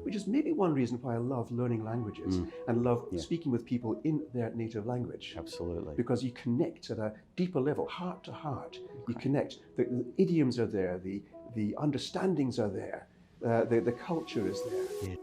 which is maybe one reason why I love learning languages and love speaking with people in their native language. Absolutely. Because you connect at a deeper level, heart to heart. You connect. The idioms are there, the understandings are there, the culture is there. Yeah.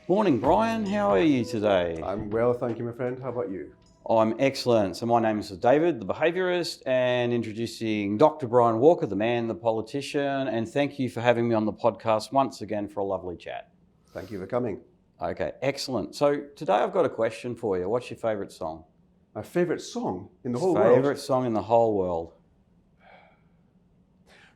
Morning, Brian. How are you today? I'm well, thank you, my friend. How about you? I'm excellent. So my name is David, the Behaviorist, and introducing Dr. Brian Walker, the man, the politician, and thank you for having me on the podcast once again for a lovely chat. Thank you for coming. Okay, excellent. So today I've got a question for you. What's your favourite song? My favourite song in the whole world? Favourite song in the whole world?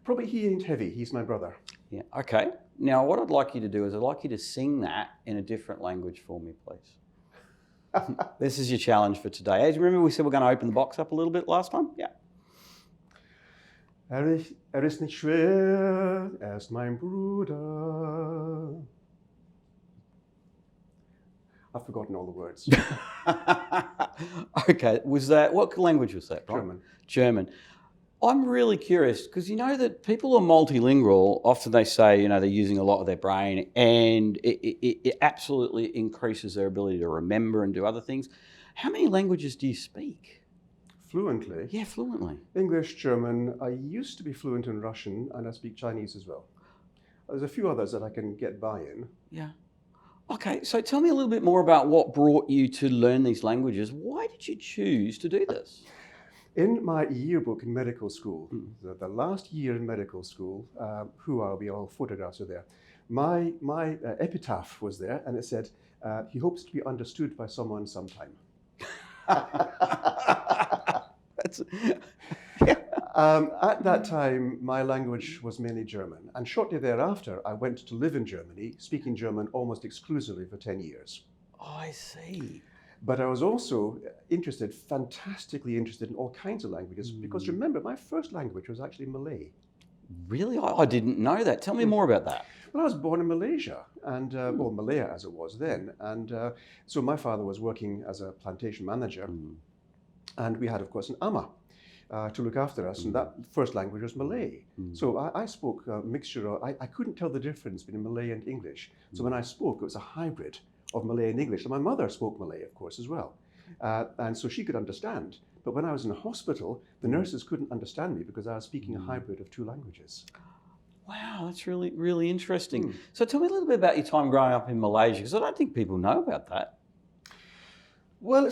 Probably He Ain't Heavy. He's my brother. Yeah, okay. Now what I'd like you to do is I'd like you to sing that in a different language for me, please. This is your challenge for today. Hey, do you remember we said we're going to open the box up a little bit last time? Yeah. Ist nicht schwer, ist mein Bruder. I've forgotten all the words. Okay, what language was that? Brian? German. German. I'm really curious because you know that people are multilingual. Often they say, they're using a lot of their brain and it absolutely increases their ability to remember and do other things. How many languages do you speak? Fluently? Yeah, fluently. English, German. I used to be fluent in Russian and I speak Chinese as well. There's a few others that I can get by in. Yeah. Okay, so tell me a little bit more about what brought you to learn these languages. Why did you choose to do this? In my yearbook in medical school, the last year in medical school, who are we all? Photographs are there. My epitaph was there, and it said, he hopes to be understood by someone sometime. At that time, my language was mainly German, and shortly thereafter, I went to live in Germany, speaking German almost exclusively for 10 years. Oh, I see. But I was also fantastically interested in all kinds of languages, because remember, my first language was actually Malay. Really? I didn't know that. Tell me more about that. Well, I was born in Malaysia, and Malaya as it was then. And so my father was working as a plantation manager, and we had, of course, an ama to look after us, and that first language was Malay. So I spoke a mixture of, I couldn't tell the difference between Malay and English. So when I spoke, it was a hybrid of Malay and English. And my mother spoke Malay, of course, as well. And so she could understand. But when I was in a hospital, the nurses couldn't understand me because I was speaking a hybrid of two languages. Wow, that's really, really interesting. So tell me a little bit about your time growing up in Malaysia, because I don't think people know about that. Well,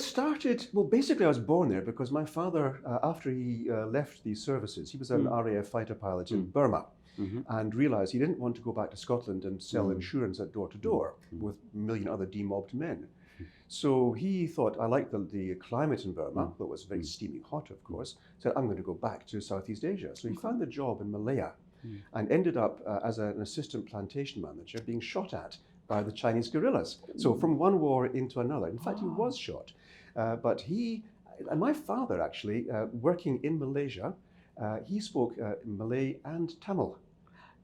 basically I was born there because my father, after he left these services, he was an RAF fighter pilot in Burma. And realised he didn't want to go back to Scotland and sell insurance at door to door with a million other demobbed men. So he thought, I liked the climate in Burma, that was very steaming hot, of course, said, I'm going to go back to Southeast Asia. So he found a job in Malaya and ended up as an assistant plantation manager being shot at by the Chinese guerrillas. So from one war into another. In fact, he was shot. But and my father actually, working in Malaysia, he spoke Malay and Tamil.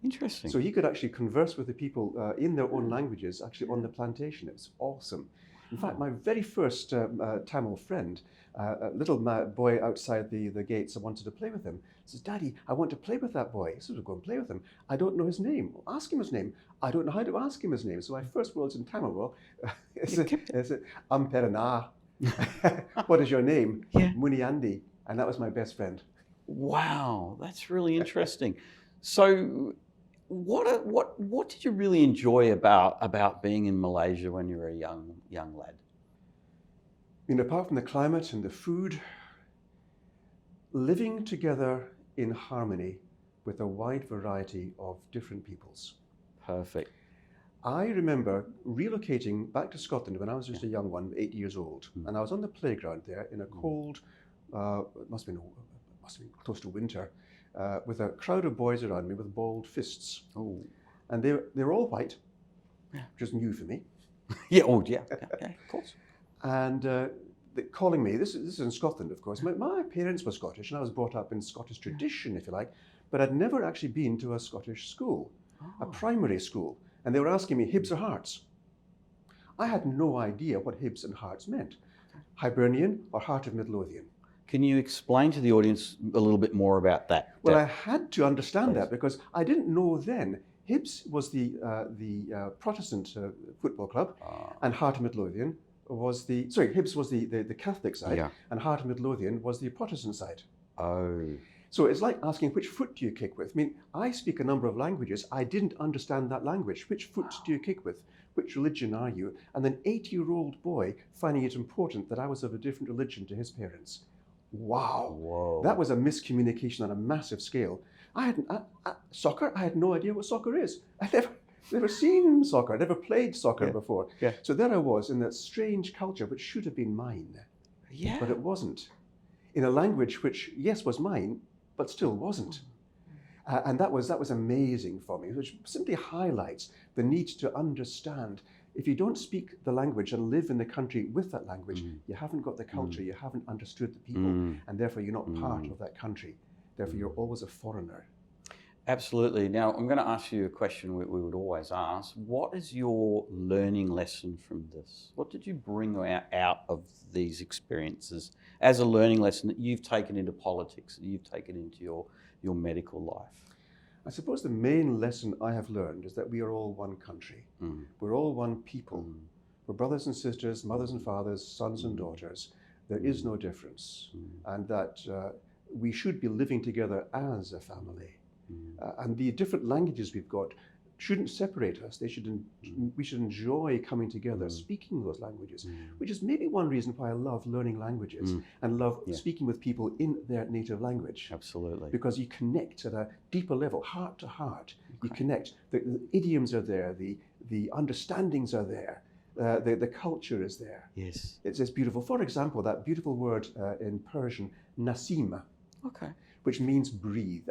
Interesting. So he could actually converse with the people in their own languages, actually on the plantation. It was awesome. In fact, my very first Tamil friend, a little boy outside the gates, I wanted to play with him. He says, Daddy, I want to play with that boy. He says, go and play with him. I don't know his name. Well, ask him his name. I don't know how to ask him his name. So my first words in Tamil were, Amperana. What is your name? Yeah. Muniandi. And that was my best friend. Wow, that's really interesting. So what did you really enjoy about being in Malaysia when you were a young lad? Apart from the climate and the food, living together in harmony with a wide variety of different peoples. Perfect. I remember relocating back to Scotland when I was just a young one, 8 years old, and I was on the playground there in a cold, it must have been close to winter, with a crowd of boys around me with balled fists. Oh. And they were all white, which is new for me. Yeah, of course. And calling me, this is in Scotland, of course. My parents were Scottish, and I was brought up in Scottish tradition, if you like, but I'd never actually been to a Scottish school, a primary school. And they were asking me, Hibs or Hearts? I had no idea what Hibs and Hearts meant. Hibernian or Heart of Midlothian. Can you explain to the audience a little bit more about that? Well, I had to understand that because I didn't know then Hibs was the Protestant football club, and Heart of Midlothian was Hibs was the Catholic side, Yeah. and Heart of Midlothian was the Protestant side. Oh. So it's like asking, which foot do you kick with? I mean, I speak a number of languages. I didn't understand that language. Which foot do you kick with? Which religion are you? And an 8-year-old boy finding it important that I was of a different religion to his parents. Wow. Whoa. That was a miscommunication on a massive scale. Soccer, I had no idea what soccer is. I'd never seen soccer, never played soccer before. Yeah. So there I was in that strange culture which should have been mine, Yeah. but it wasn't. In a language which, yes, was mine, but still wasn't. And that was amazing for me, which simply highlights the need to understand. If you don't speak the language and live in the country with that language, you haven't got the culture, you haven't understood the people, and therefore you're not part of that country. Therefore, you're always a foreigner. Absolutely. Now, I'm going to ask you a question we would always ask. What is your learning lesson from this? What did you bring out of these experiences as a learning lesson that you've taken into politics, that you've taken into your medical life? I suppose the main lesson I have learned is that we are all one country. We're all one people. We're brothers and sisters, mothers and fathers, sons and daughters. There is no difference. And that we should be living together as a family. And the different languages we've got shouldn't separate us. We should enjoy coming together, speaking those languages, which is maybe one reason why I love learning languages and love speaking with people in their native language. Absolutely. Because you connect at a deeper level, heart to heart. You connect. The idioms are there, the understandings are there, the culture is there. Yes. It's beautiful. For example, that beautiful word in Persian, nasim, which means breeze.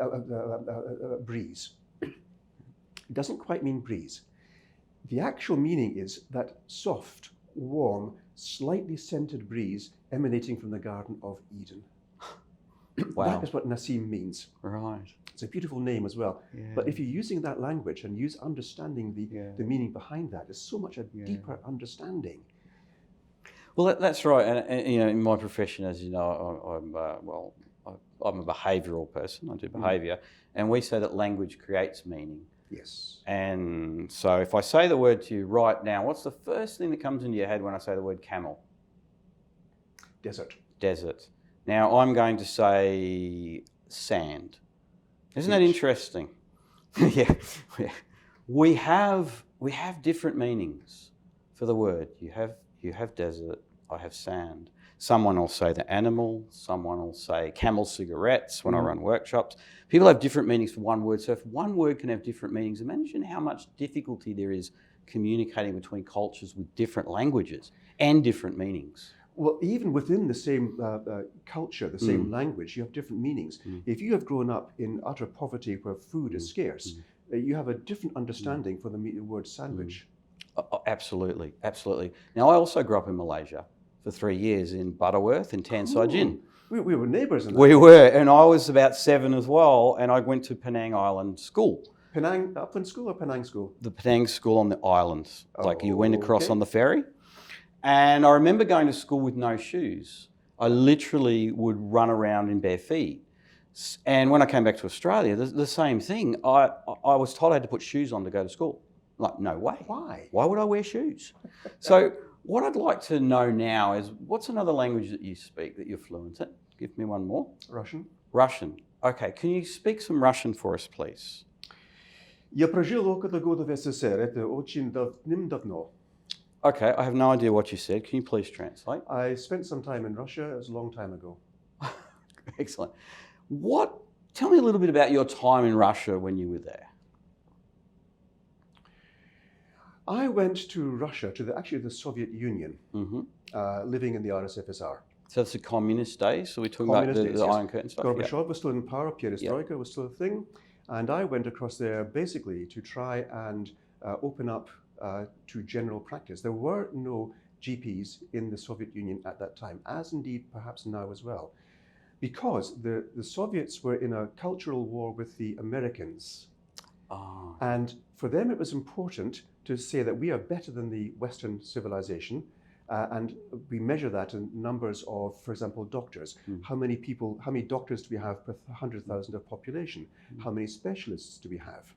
It doesn't quite mean breeze. The actual meaning is that soft, warm, slightly scented breeze emanating from the Garden of Eden. Wow. That is what nasim means. Right. It's a beautiful name as well. Yeah. But if you're using that language and understanding the meaning behind that, there's so much a deeper understanding. Well, that's right. And you know, in my profession, as you know, I'm a behavioural person. I do behaviour, and we say that language creates meaning. Yes. And so, if I say the word to you right now, what's the first thing that comes into your head when I say the word camel? Desert. Desert. Now, I'm going to say sand. Isn't that interesting? Yeah. We have different meanings for the word. You have desert, I have sand. Someone will say the animal, someone will say Camel cigarettes when I run workshops. People have different meanings for one word. So if one word can have different meanings, imagine how much difficulty there is communicating between cultures with different languages and different meanings. Well, even within the same culture, the same language, you have different meanings. If you have grown up in utter poverty where food is scarce, you have a different understanding for the word sandwich. Absolutely, absolutely. Now, I also grew up in Malaysia for 3 years in Butterworth in Tan Sai Jin. We were neighbours in that. We were, and I was about 7 as well, and I went to Penang Island School. Penang Upland School or Penang School? The Penang School on the island. Like you went across okay. on the ferry. And I remember going to school with no shoes. I literally would run around in bare feet. And when I came back to Australia, the same thing. I was told I had to put shoes on to go to school. Like, no way. Why? Why would I wear shoes? So what I'd like to know now is, what's another language that you speak that you're fluent in? Give me one more. Russian. Russian. Okay, can you speak some Russian for us, please? Я прожил около года в СССР. Это очень давно. Okay, I have no idea what you said. Can you please translate? I spent some time in Russia. It was a long time ago. Excellent. Tell me a little bit about your time in Russia when you were there. I went to Russia, to the Soviet Union, living in the RSFSR. So it's the communist days, so we're talking about the Iron Curtain stuff? Gorbachev was still in power, Perestroika was still a thing, and I went across there basically to try and open up to general practice. There were no GPs in the Soviet Union at that time, as indeed perhaps now as well, because the Soviets were in a cultural war with the Americans. Oh. And for them it was important to say that we are better than the Western civilization, and we measure that in numbers of, for example, doctors. How many doctors do we have per 100,000 of population? How many specialists do we have?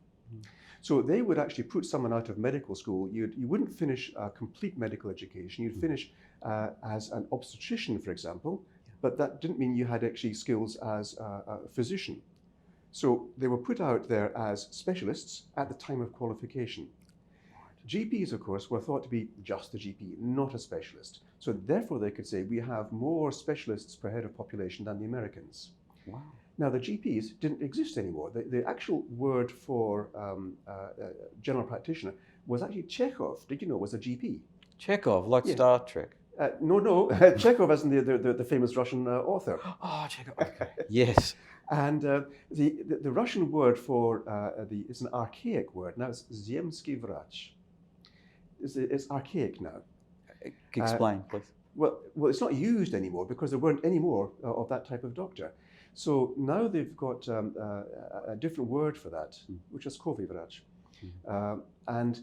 So they would actually put someone out of medical school. You wouldn't finish a complete medical education. You'd finish as an obstetrician, for example, but that didn't mean you had actually skills as a physician. So they were put out there as specialists at the time of qualification. GPs, of course, were thought to be just a GP, not a specialist. So therefore they could say we have more specialists per head of population than the Americans. Wow. Now the GPs didn't exist anymore. The actual word for general practitioner was actually Chekhov. Did you know was a GP? Chekhov, like Yeah. Star Trek. No, Chekhov as in the famous Russian author. Oh, Chekhov. Okay. Yes. And the Russian word for it's an archaic word. Now it's Zemsky Vrach. It's archaic now. Explain, please. Well, it's not used anymore because there weren't any more of that type of doctor. So now they've got a different word for that, which is Kovivrach. And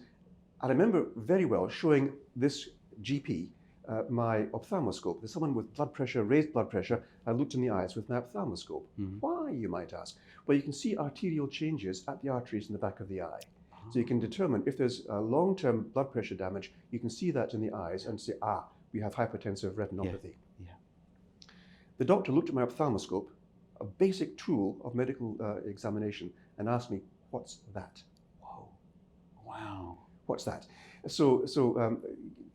I remember very well showing this GP my ophthalmoscope. There's someone with blood pressure, raised blood pressure. I looked in the eyes with my ophthalmoscope. Why, you might ask? Well, you can see arterial changes at the arteries in the back of the eye. So you can determine if there's a long-term blood pressure damage, you can see that in the eyes and say, we have hypertensive retinopathy. Yeah. The doctor looked at my ophthalmoscope, a basic tool of medical examination, and asked me, what's that? Whoa. Wow. What's that? So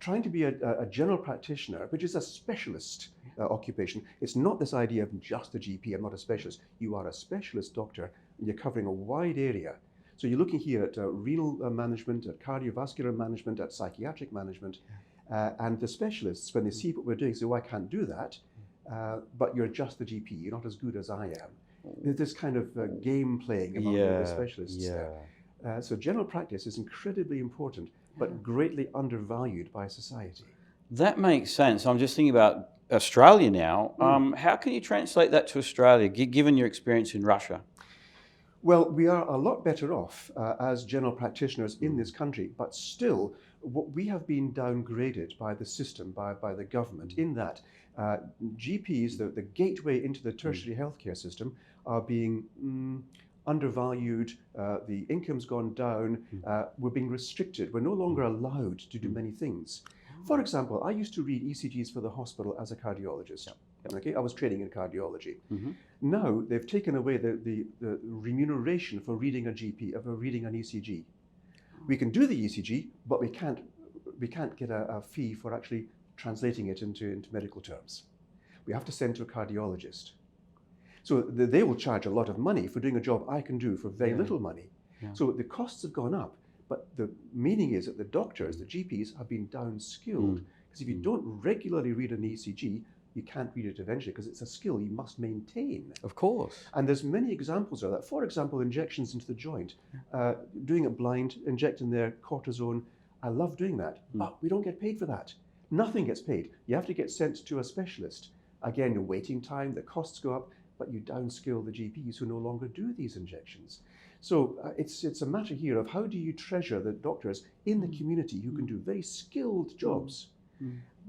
trying to be a general practitioner, which is a specialist occupation, it's not this idea of just a GP, I'm not a specialist. You are a specialist doctor, and you're covering a wide area. So you're looking here at renal management, at cardiovascular management, at psychiatric management, and the specialists, when they see what we're doing, say, I can't do that, but you're just the GP, you're not as good as I am. There's this kind of game playing among the specialists there. So general practice is incredibly important, but greatly undervalued by society. That makes sense. I'm just thinking about Australia now. How can you translate that to Australia, given your experience in Russia? Well, we are a lot better off as general practitioners in this country, but still, we have been downgraded by the system, by the government, in that GPs, the gateway into the tertiary healthcare system, are being undervalued, the income's gone down, we're being restricted, we're no longer allowed to do many things. For example, I used to read ECGs for the hospital as a cardiologist. Okay, I was training in cardiology. Now they've taken away the remuneration for reading a GP, of reading an ECG. We can do the ECG, but we can't get a fee for actually translating it into medical terms. We have to send to a cardiologist. So they will charge a lot of money for doing a job I can do for very little money. So the costs have gone up, but the meaning is that the doctors, the GPs, have been downskilled. Because if you don't regularly read an ECG, you can't read it eventually because it's a skill you must maintain. Of course. And there's many examples of that. For example, injections into the joint, doing it blind, injecting their cortisone. I love doing that, but we don't get paid for that. Nothing gets paid. You have to get sent to a specialist. Again, the waiting time, the costs go up, but you downskill the GPs who no longer do these injections. So it's a matter here of how do you treasure the doctors in the community who can do very skilled jobs.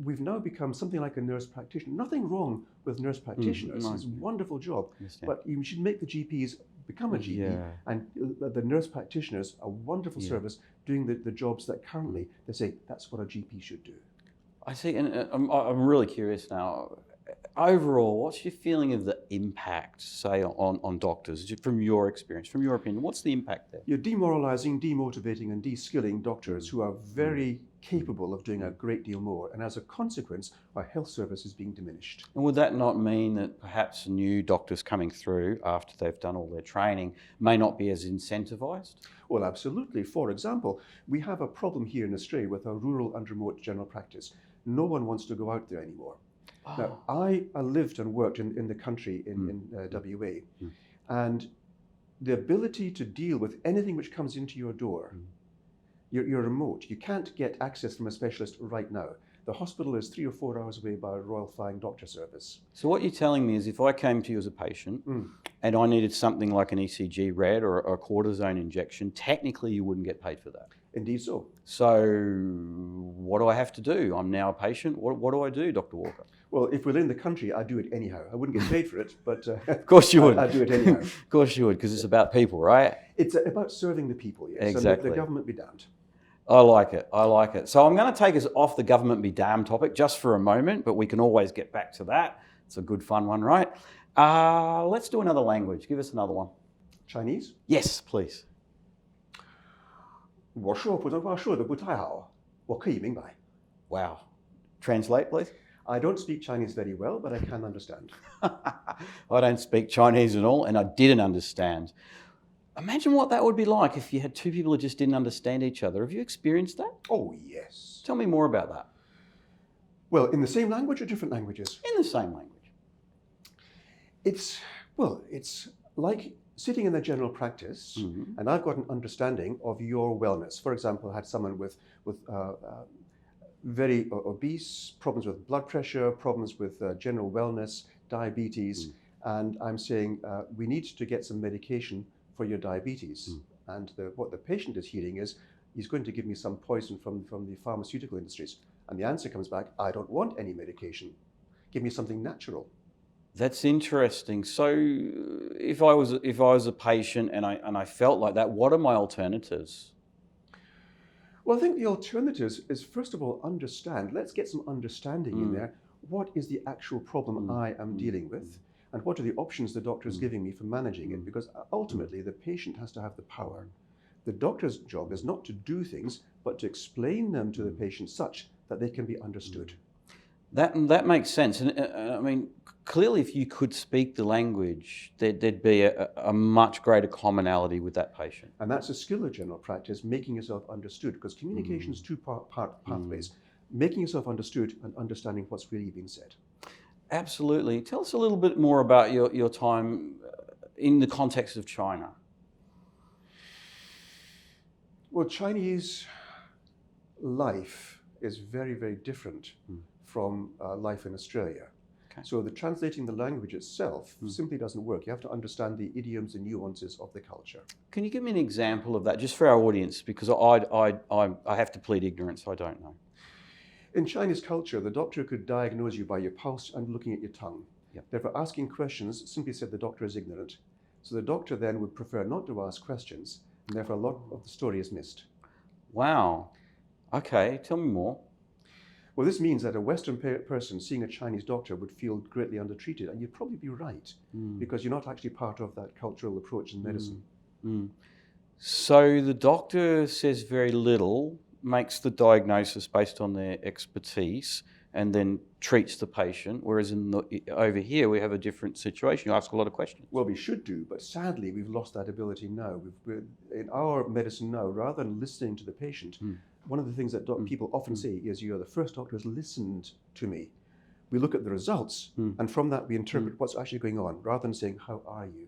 We've now become something like a nurse practitioner. Nothing wrong with nurse practitioners. It's a wonderful job. But you should make the GPs become a GP. And the nurse practitioners, a wonderful service, doing the jobs that currently they say that's what a GP should do. I see, and I'm really curious now. Overall, what's your feeling of the impact, say, on doctors, from your experience, from your opinion? What's the impact there? You're demoralizing, demotivating, and de-skilling doctors who are very capable of doing a great deal more. And as a consequence, our health service is being diminished. And would that not mean that perhaps new doctors coming through after they've done all their training may not be as incentivised? Well, absolutely. For example, we have a problem here in Australia with a rural and remote general practice. No one wants to go out there anymore. Now, I lived and worked in the country in WA, and the ability to deal with anything which comes into your door, you're remote. You can't get access from a specialist right now. The hospital is 3 or 4 hours away by a Royal Flying Doctor Service. So what you're telling me is if I came to you as a patient and I needed something like an ECG read or a cortisone injection, technically you wouldn't get paid for that. Indeed so. So what do I have to do? I'm now a patient. What do I do, Dr. Walker? Well, if we're in the country, I'd do it anyhow. I wouldn't get paid for it, but of course you would. I'd do it anyhow. Of course you would, because it's about people, right? It's about serving the people, yes. Exactly. And the government be damned. I like it. I like it. So I'm going to take us off the government be damned topic just for a moment, but we can always get back to that. It's a good fun one, right? Let's do another language. Give us another one. Chinese? Yes, please. 我说普通话说得不太好，我可以明白。 Wow. Translate, please. I don't speak Chinese very well, but I can understand. I don't speak Chinese at all, and I didn't understand. Imagine what that would be like if you had two people who just didn't understand each other. Have you experienced that? Oh, yes. Tell me more about that. Well, in the same language or different languages? In the same language. It's like sitting in a general practice, and I've got an understanding of your wellness. For example, I had someone with very obese, problems with blood pressure, problems with general wellness, diabetes, and I'm saying we need to get some medication for your diabetes. And what the patient is hearing is, he's going to give me some poison from the pharmaceutical industries. And the answer comes back, I don't want any medication. Give me something natural. That's interesting. So if I was a patient and I felt like that, what are my alternatives? Well, I think the alternatives is, first of all, understand. Let's get some understanding in there. What is the actual problem I am dealing with? And what are the options the doctor is giving me for managing it? Because ultimately, the patient has to have the power. The doctor's job is not to do things, but to explain them to the patient such that they can be understood. That makes sense. And I mean, clearly, if you could speak the language, there'd be a much greater commonality with that patient. And that's a skill of general practice, making yourself understood, because communication is two pathways. Making yourself understood and understanding what's really being said. Absolutely. Tell us a little bit more about your time in the context of China. Well, Chinese life is very, very different from life in Australia. Okay. So translating the language itself simply doesn't work. You have to understand the idioms and nuances of the culture. Can you give me an example of that, just for our audience? Because I have to plead ignorance, I don't know. In Chinese culture, the doctor could diagnose you by your pulse and looking at your tongue. Yep. Therefore, asking questions simply said the doctor is ignorant. So the doctor then would prefer not to ask questions, and therefore a lot of the story is missed. Wow. Okay, tell me more. Well, this means that a Western person seeing a Chinese doctor would feel greatly undertreated, and you'd probably be right, because you're not actually part of that cultural approach in medicine. So the doctor says very little, makes the diagnosis based on their expertise, and then treats the patient, whereas over here we have a different situation. You ask a lot of questions. Well, we should do, but sadly we've lost that ability now. In our medicine now, rather than listening to the patient, one of the things that people often say is, you're the first doctor who's listened to me. We look at the results, and from that we interpret what's actually going on, rather than saying, how are you?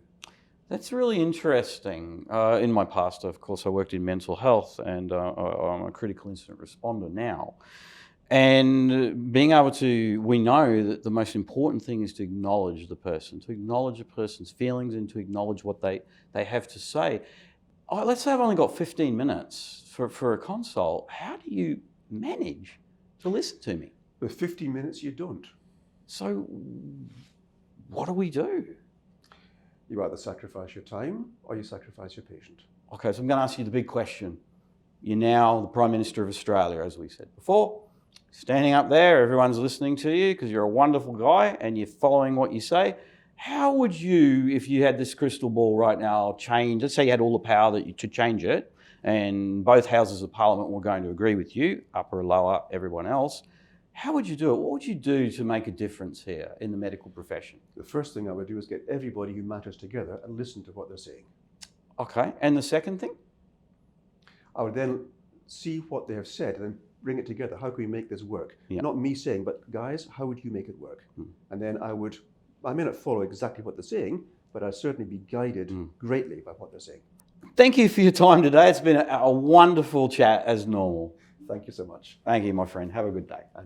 That's really interesting. In my past, of course, I worked in mental health, and I'm a critical incident responder now. And being able to, we know that the most important thing is to acknowledge the person, to acknowledge a person's feelings and to acknowledge what they have to say. Let's say I've only got 15 minutes for a consult. How do you manage to listen to me? With 15 minutes, you don't. So what do we do? You either sacrifice your time or you sacrifice your patient. Okay, so I'm going to ask you the big question. You're now the Prime Minister of Australia, as we said before. Standing up there, everyone's listening to you because you're a wonderful guy and you're following what you say. How would you, if you had this crystal ball right now, change, let's say you had all the power to change it, and both houses of parliament were going to agree with you, upper, lower, everyone else, how would you do it? What would you do to make a difference here in the medical profession? The first thing I would do is get everybody who matters together and listen to what they're saying. Okay, and the second thing? I would then see what they have said and then bring it together. How can we make this work? Yeah. Not me saying, but guys, how would you make it work? And then I may not follow exactly what they're saying, but I'll certainly be guided greatly by what they're saying. Thank you for your time today. It's been a wonderful chat as normal. Thank you so much. Thank you, my friend. Have a good day.